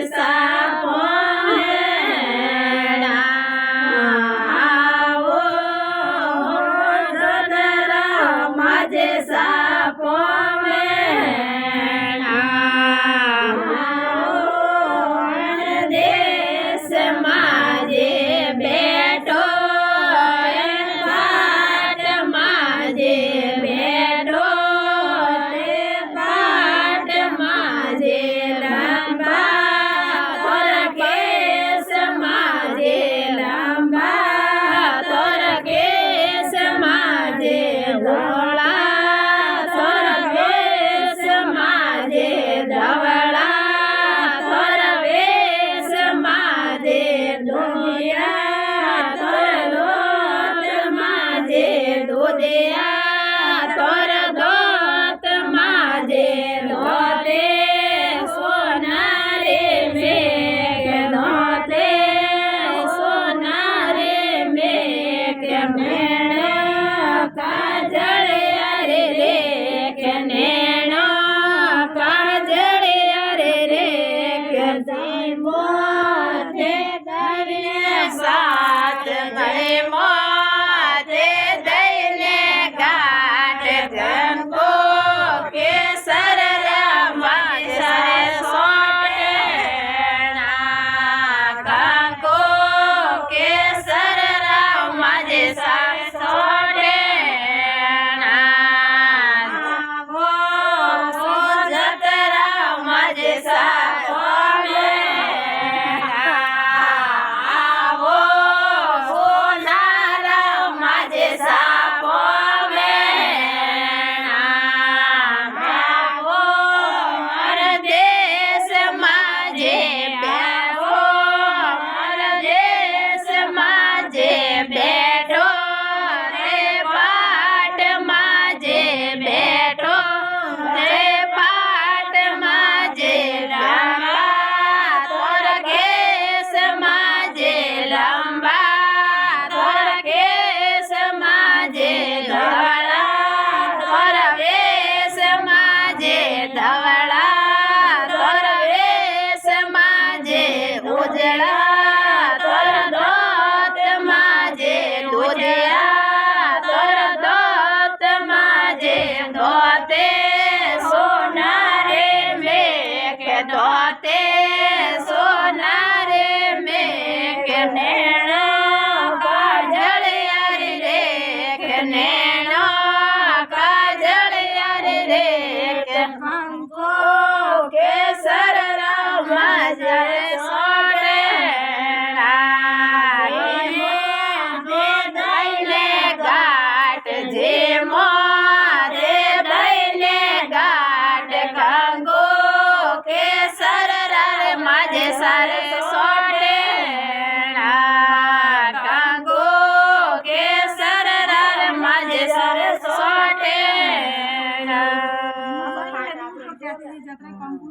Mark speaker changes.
Speaker 1: સાપો માજે સાપો દેશ માજે બેઠો ઘાટ માજે બેઠો ઘાટ માજે લાંબા તોર કેસ માજે લાંબા તોર કેસ માજે ધોળા તોર કેસ માજે ધવળા તોર વેશ માજે દોયા તોર દોત માજે દોદયા તોર દોત માજે દોતે સોના રે મેઘ દોતે સોના રે મેઘ મેણ કાજળ અરે રે કે નેણો કાજળ અરે રે કે જીવો તે દઈને સાત ગળે મોતે દઈને ઘાટ ગંગો કેસર રમા સરે સોટેણા ગંગો કેસર રમા જે સા સોટેણા વો જતરા માજે સા માજે સાપો દેશ માજે બેઠો દેશ માજે બેઠો રે પાટ માજે બેઠો રે પાટ માજે લાંબા તોર કેસ માજે લાંબા તોર કેસ માજે ધવળા તોર વેશ માજે ધવળા તોર વેશ માજે ઉજળા તોર દોત માજે દોદયા તોર દોત માજે દોતે સોના રે મેઘ દોતે